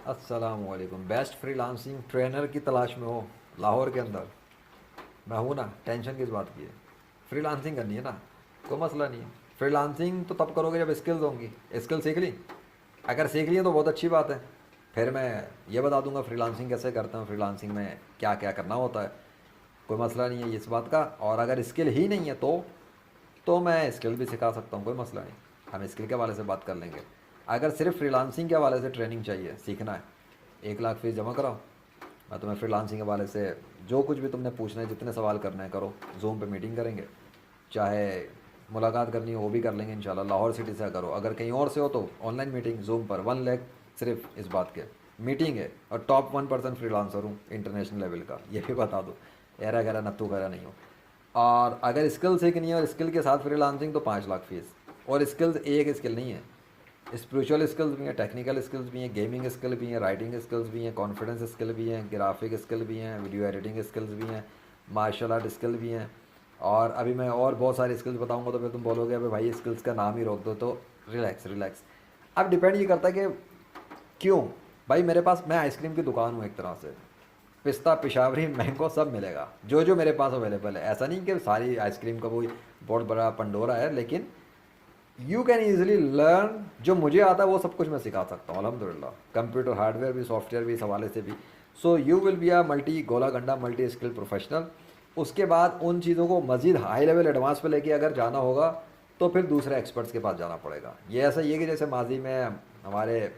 अस्सलाम वालेकुम। Best freelancing trainer की तलाश में हो लाहौर के अंदर? मैं हूँ ना, टेंशन किस बात की है। फ्रीलांसिंग करनी है ना, कोई मसला नहीं है। फ्रीलांसिंग तो तब करोगे जब स्किल्स होंगी। स्किल सीख ली, अगर सीख ली है तो बहुत अच्छी बात है। फिर मैं ये बता दूंगा फ्रीलांसिंग कैसे करते हैं, फ्रीलांसिंग में क्या क्या करना होता है। कोई मसला नहीं है इस बात का। और अगर स्किल ही नहीं है तो मैं स्किल भी सिखा सकता हूँ, कोई मसला नहीं। हम स्किल के हवाले से बात कर लेंगे। अगर सिर्फ फ्रीलांसिंग के हवाले से ट्रेनिंग चाहिए, सीखना है, 1 लाख फीस जमा कराओ। मैं तुम्हें फ्रीलांसिंग के हवाले से जो कुछ भी तुमने पूछना है, जितने सवाल करने हैं करो। जूम पे मीटिंग करेंगे, चाहे मुलाकात करनी हो वो भी कर लेंगे इंशाल्लाह। लाहौर सिटी से करो, अगर कहीं और से हो तो ऑनलाइन मीटिंग जूम पर 1 लाख सिर्फ इस बात के मीटिंग है। और टॉप 1% फ्रीलांसर हूँ इंटरनेशनल लेवल का, ये भी बता दो। एरा गैरा नत्थू गैरा नहीं हो। और अगर स्किल सीखनी है और स्किल के साथ फ्रीलांसिंग तो 5 लाख फीस। और स्किल्स एक स्किल नहीं है, स्पिरिचुअल स्किल्स भी हैं, टेक्निकल स्किल्स भी हैं, गेमिंग स्किल भी हैं, राइटिंग स्किल्स भी हैं, कॉन्फिडेंस स्किल भी हैं, ग्राफिक स्किल भी हैं, वीडियो एडिटिंग स्किल्स भी हैं, मार्शल आर्ट स्किल भी हैं। और अभी मैं और बहुत सारे स्किल्स बताऊंगा तो फिर तुम बोलोगे अबे भाई स्किल्स का नाम ही रोक दो। तो रिलैक्स रिलैक्स। अब डिपेंड ये करता है कि क्यों। भाई मेरे पास, मैं आइसक्रीम की दुकान हूँ एक तरह से। पिस्ता, पिशावरी, मैंगो सब मिलेगा जो जो मेरे पास अवेलेबल है। ऐसा नहीं कि सारी आइसक्रीम का कोई बहुत बड़ा पंडोरा है, लेकिन यू कैन ईजिली लर्न। जो मुझे आता है वो सब कुछ मैं सिखा सकता हूँ अल्हम्दुलिल्लाह। कंप्यूटर हार्डवेयर भी, सॉफ्टवेयर भी, इस हवाले से भी। So you will be a multi गोला गंडा मल्टी स्किल प्रोफेशनल। उसके बाद उन चीज़ों को मज़ीद हाई लेवल एडवांस पे लेके अगर जाना होगा तो फिर दूसरे एक्सपर्ट्स के पास जाना पड़ेगा। ये ऐसा ये कि जैसे माजी में हमारे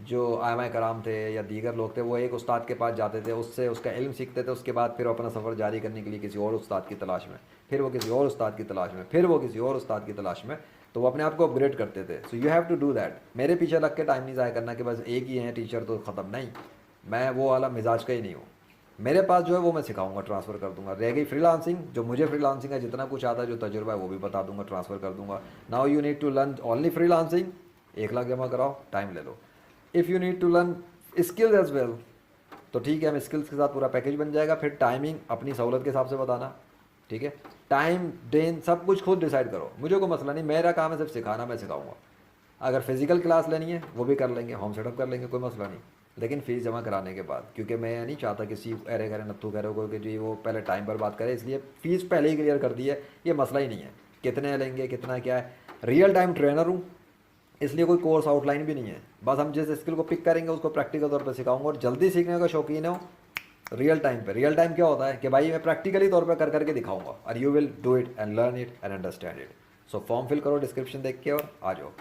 जो आयमा कराम थे या दीगर लोग थे, वो एक उस्ताद के पास जाते थे, उससे उसका इल्म सीखते थे, उसके बाद फिर अपना सफ़र जारी करने के लिए किसी और उस्ताद की तलाश में, फिर वो किसी और उस्ताद की तलाश में, फिर वो किसी और उस्ताद की तलाश में। तो वो अपने आप को अपग्रेड करते थे। So you have to do that. मेरे पीछे लग के टाइम नहीं ज़ाया करना कि बस एक ही है टीचर तो ख़त्म। नहीं, मैं वो वाला मिजाज का ही नहीं हूँ। मेरे पास जो है वो मैं सिखाऊंगा, ट्रांसफ़र कर दूंगा। रह गई फ्रीलांसिंग, जो मुझे फ्रीलांसिंग का जितना कुछ आता है, जो तजुर्बा है वो भी बता दूंगा, ट्रांसफ़र कर दूंगा। Now you need to learn only freelancing, 1 lakh जमा कराओ, टाइम ले लो। If you need to learn skills as well तो ठीक है, हम स्किल्स के साथ पूरा पैकेज बन जाएगा। फिर टाइमिंग अपनी सहूलत के हिसाब से बताना, ठीक है। टाइम डेन सब कुछ खुद डिसाइड करो, मुझे कोई मसला नहीं। मेरा काम है सिर्फ सिखाना, मैं सिखाऊंगा। अगर फिजिकल क्लास लेनी है वो भी कर लेंगे, होम सेटअप कर लेंगे, कोई मसला नहीं। लेकिन फ़ीस जमा कराने के बाद, क्योंकि मैं नहीं चाहता किसी अरे करे नत्थू कह रहे हो कि जी वो पहले टाइम पर बात करे, इसलिए फ़ीस पहले ही क्लियर कर दी है। ये मसला ही नहीं है कितने लेंगे कितना क्या है। रियल टाइम ट्रेनर हूँ, इसलिए कोई कोर्स आउटलाइन भी नहीं है। बस हम जिस स्किल को पिक करेंगे उसको प्रैक्टिकल तौर पर सिखाऊंगा। और जल्दी सीखने का शौकीन हो, रियल टाइम पे। रियल टाइम क्या होता है कि भाई मैं प्रैक्टिकली तौर पे कर करके दिखाऊंगा, और you will do it and learn it and understand it. So form fill करो डिस्क्रिप्शन देख के और आ जाओ।